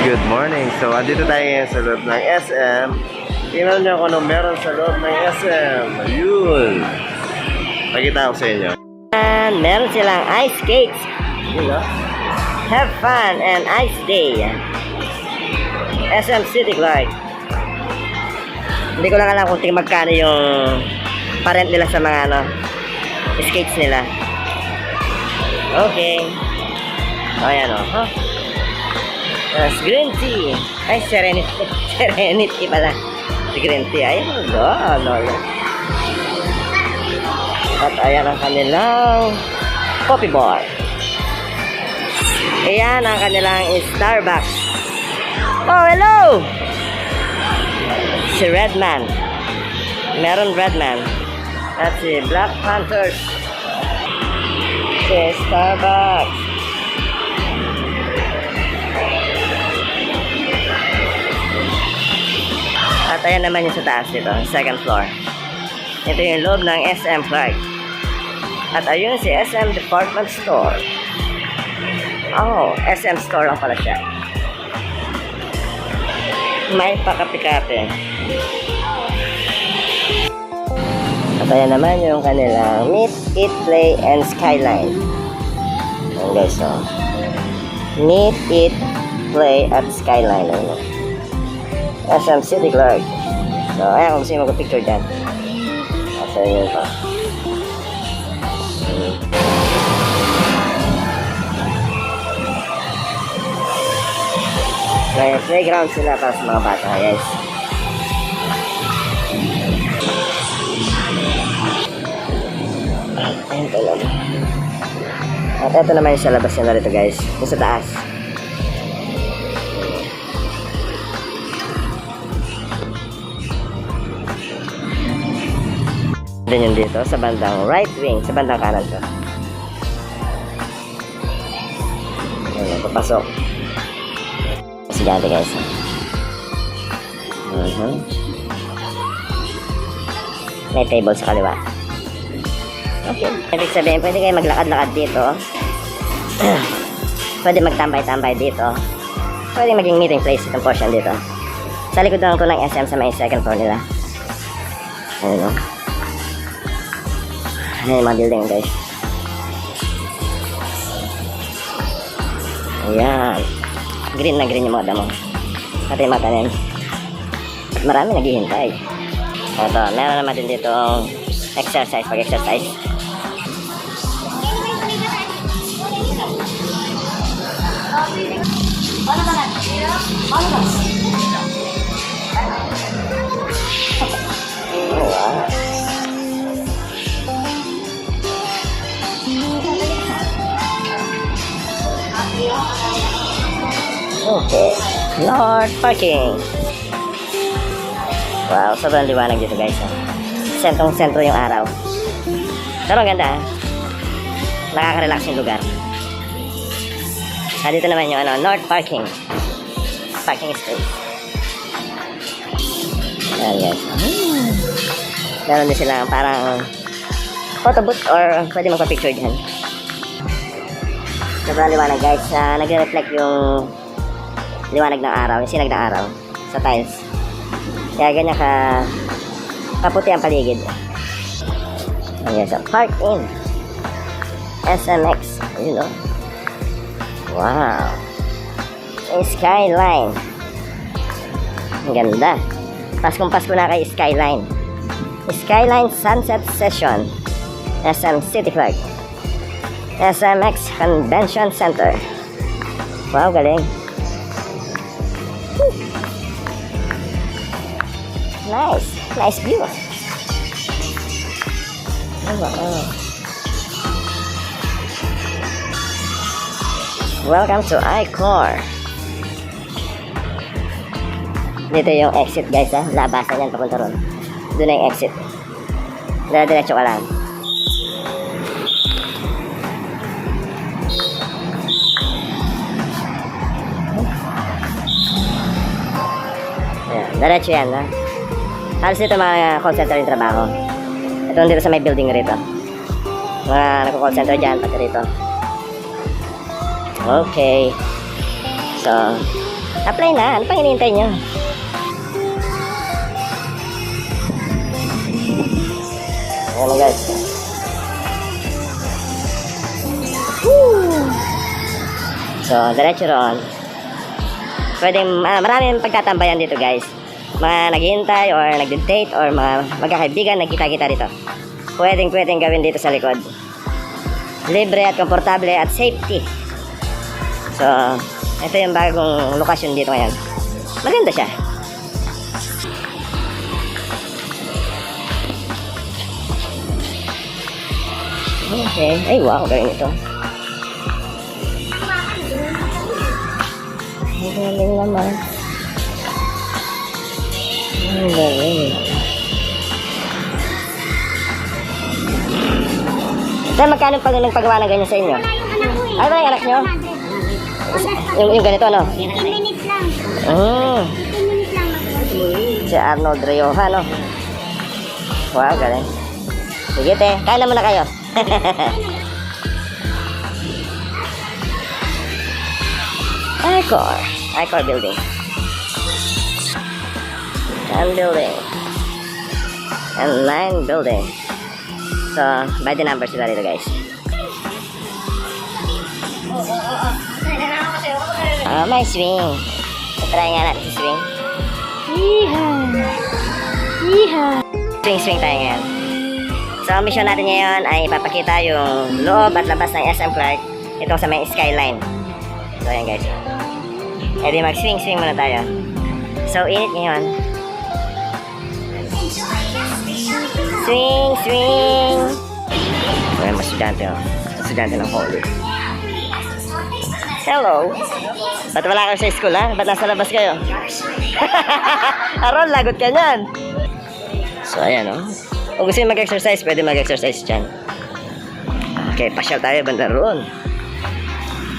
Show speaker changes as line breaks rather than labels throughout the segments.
Good morning. So, andito tayo ngayon sa loob ng SM. Tingnan nyo kung ano meron sa loob ng SM. Ayun. Pakita ko sa inyo.
And meron silang ice skates. You know? Have fun and ice day. SM City Clark. Hindi ko lang alam kung magkano yung parent nila sa mga skates nila. Okay. So, ayan o. Huh? Green tea. Ay, Serenity. Serenity pala. Si Green tea. Ayan o. At ayan ang kanilang coffee bar. Ayan ang kanilang Starbucks. Oh, hello! Si Redman. Meron Redman. At si Black Panthers. Si Starbucks. At ayan naman yung sa taas dito, second floor. Ito yung loob ng SM Clark. At ayun si SM Department Store. Oh, SM Store lang pala siya. May pakapi-kapi. At ayan naman yung kanilang Meet, Eat, Play, and Skyline. Ayan guys, so. Meet, Eat, Play, at Skyline. Ayan. SM City Clark. So, ayan kung gusto nyo mag-picture dyan. So, yun pa. May playground sila para sa mga bata, guys. Ayun pa lang. At ito naman yung sa labas nila rito, guys. Yung sa taas. Din yung dito sa bandang right wing, sa bandang kanan ko. Ayan, papasok. Estudyante guys. May table sa kaliwa. Okay. Ibig sabihin, pwede kayo maglakad-lakad dito. Pwede magtambay-tambay dito. Pwede maging meeting place itong portion dito. Sa likod lang ito ng SM sa may second floor nila. Ayun o. Ayan yung mga building guys. Ayan. Green na green yung mga damo. Pati yung mga tanim. At marami naghihintay. Ito, meron naman din dito exercise, pag-exercise. Oh, wow. Okay, North Parking. Wow, sobrang liwanag dito guys. Sentrong-sentro yung araw. Pero ang ganda. Nakaka-relax yung lugar. Dito naman yung North Parking. Parking space. Ayan guys. Meron din silang parang photo booth or pwede magpa-picture dyan. Sobrang liwanag guys. Nagre-reflect yung liwanag ng araw, yung sinag ng araw sa tiles. Kaya ganyan kaputi ang paligid. Ayan, so park in SMX. Ayun o. Wow. Yung skyline. Ang ganda. Paskong Pasko na kay Skyline. Skyline Sunset Session. SM City Clark. SMX Convention Center. Wow, galing. Nice. Nice view. Oh, wow. Welcome to I-Core. Dito yung exit guys ha. Labasan yan papunta ron. Doon na yung exit. Diretso ka lang. Diretso yan ha. Halos dito mga call center yung trabaho. Ito dito sa may building rito. Mga nagko-call center dyan, pati rito. Okay. So, Apply na. Ano pang hinihintay nyo? Ayan na guys. Woo! So, diretso roon. Pwedeng, maraming pagtatambayan dito guys. Mga naghihintay or nagde-date or mga magkakaibigan nagkita-kita dito. Pwedeng gawin dito sa likod. Libre at komportable at safety. So, ito yung bagong lokasyon dito ngayon. Maganda siya. Okay. Ay, wow. Galing ito. Ang galing naman. Ang galing. Saan magkano pag nagpagawa ng ganyan sa inyo? Ay, ba yung anak nyo? Yung ganito, no?
15 minutes lang. 15 minutes lang magawa.
Si Arnold Rioja, no? Wow, galing. Sige, te. Kain na muna kayo. Icor building. And building. And 9 building. So, by the number sila dito, guys. May swing. Try nga natin si swing. Swing tayo ngayon. So, ang mission natin ngayon ay ipapakita yung loob at labas ng SM Clark. Ito sa may skyline. So, ayan guys. E di mag-swing muna tayo. So, init ngayon. Swing! Ayan, mas estudyante, oh. Estudyante ng Holy. Hello! Ba't wala kayo sa school, ha? Ba't nasa labas kayo? Aron, lagot ka niyan! So, ayan, oh. Kung gusto nyo mag-exercise, pwede mag-exercise dyan. Okay, pasyal tayo banda roon.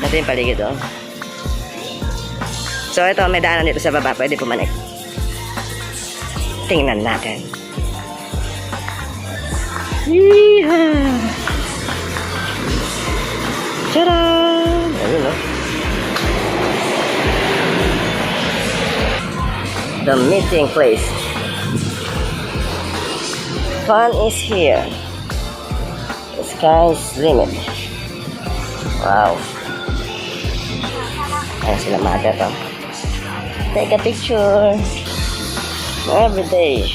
Ito yung paligid, oh. So, ito, may daanan dito sa baba. Pwede pumanik. Tingnan natin. Yeehaw! Tcharam! Ayun, oh. The meeting place. Fun is here. The sky's limit. Wow. Ayan sila mother to. Take a picture. Every day.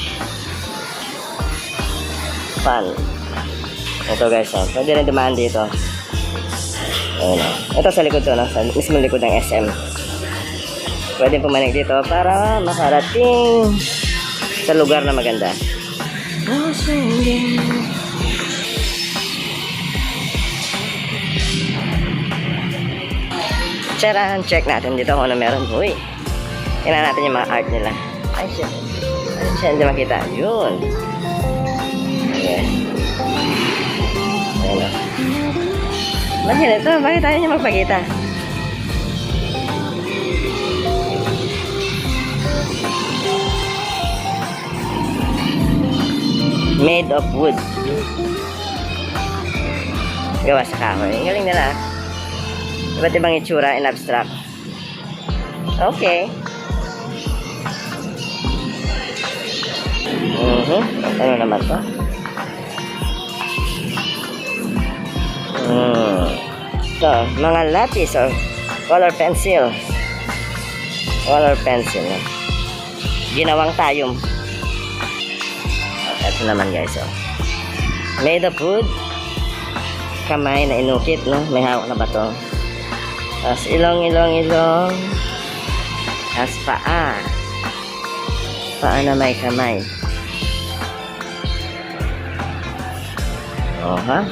Fun. Ito guys, oh. Pwede rin dumaan dito. Ayan, oh. Ito sa likod to, no? Sa mismo likod ng SM. Pwede pumanik dito para makarating sa lugar na maganda. Tsaran, check natin dito kung ano meron. Uy, tingnan natin yung mga art nila. Ay, shit. Ay, shit, hindi makita. Yun. Yes. Ayan o. Ba't yun ito? Bakit tayo niya magpakita? Made of wood. Gawa sa kahoy. Ang galing nila. Iba't ibang itsura in abstract. Okay. Ano naman to? Ito, mga lapis or color pencil. Color pencil. Ginawang tayong. Ito naman guys, oh. Made of wood. Kamay na inukit, no? May hawak na bato. Tapos ilong. Tapos paa. Paa na may kamay. Oh, ha?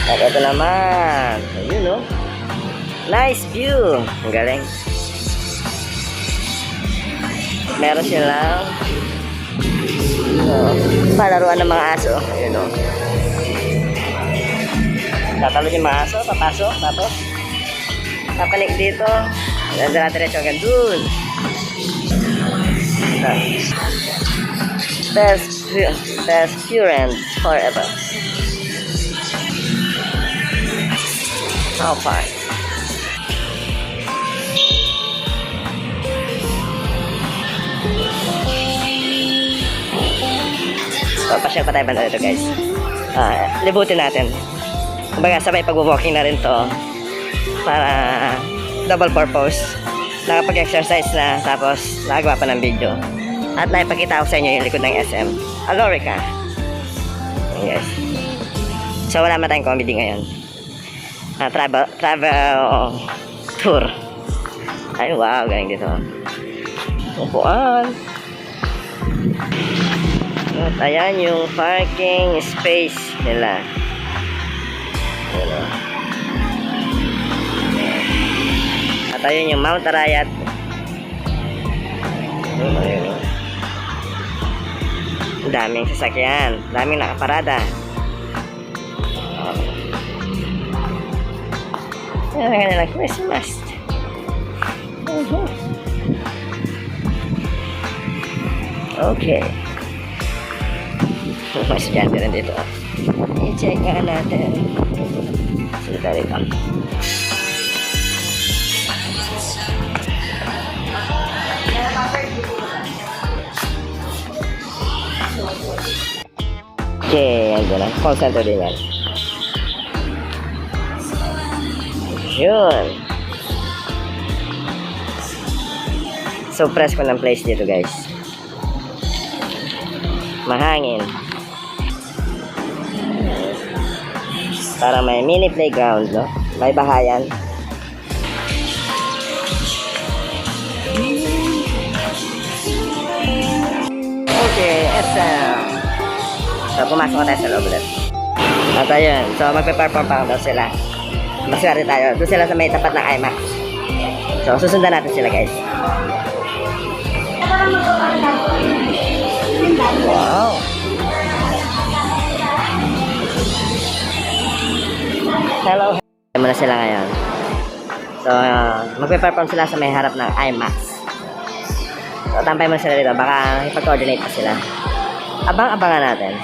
At ito naman. Ayun, no? Nice view. Ang galing. Meron silang palaruan ng mga aso. Ayun, o. Tatalo yung mga aso, papasok, tapos papanik dito. Diretso hanggang dun. Best friends forever. How far? So, pasyal pa tayo banda dito guys. Libutin natin. Kumbaga, sabay pag-walking na rin to. Para double purpose. Nakapag-exercise na, tapos nakagawa pa ng video. At naipakita ko sa inyo yung likod ng SM. Alorica. Ayan guys. So, wala naman tayong comedy ngayon. Travel tour. Ay, wow, galing dito. Upuan. At ayan yung parking space nila. Ayan o. At ayun yung Mount Arayat. Ayun o. Daming sasakyan. Daming nakaparada. Ayan ang kanilang Christmas. Okay. Mas estudyante rin dito. I-check nga natin. Sila rito. Okay, yan doon. Call center din yan. Yun. So, presko ng place dito guys. Mahangin. Parang may mini playground, no? May bahayan. Okay, SM. So, pumasok na tayo sa loob ulit. At ayun, so magpe-perform pa daw sila. Maswerte tayo. Doon sila sa may tapat ng IMAX. So, susundan natin sila guys. Wow! Hello! Muna sila ngayon. So, magpe-perform sila sa may harap ng IMAX. So, tampay mo sila dito. Baka ipag-coordinate pa sila. Abang-abangan natin.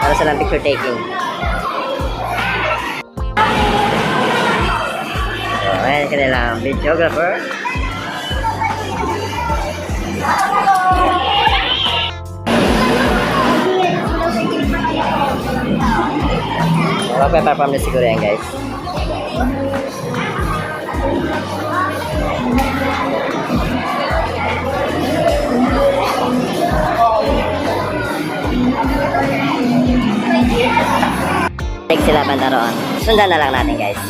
Para silang picture taking. So, ayan kanilang videographer. Magpe-perform na siguro yan guys. Take sila banda roon. Sundan na lang natin guys.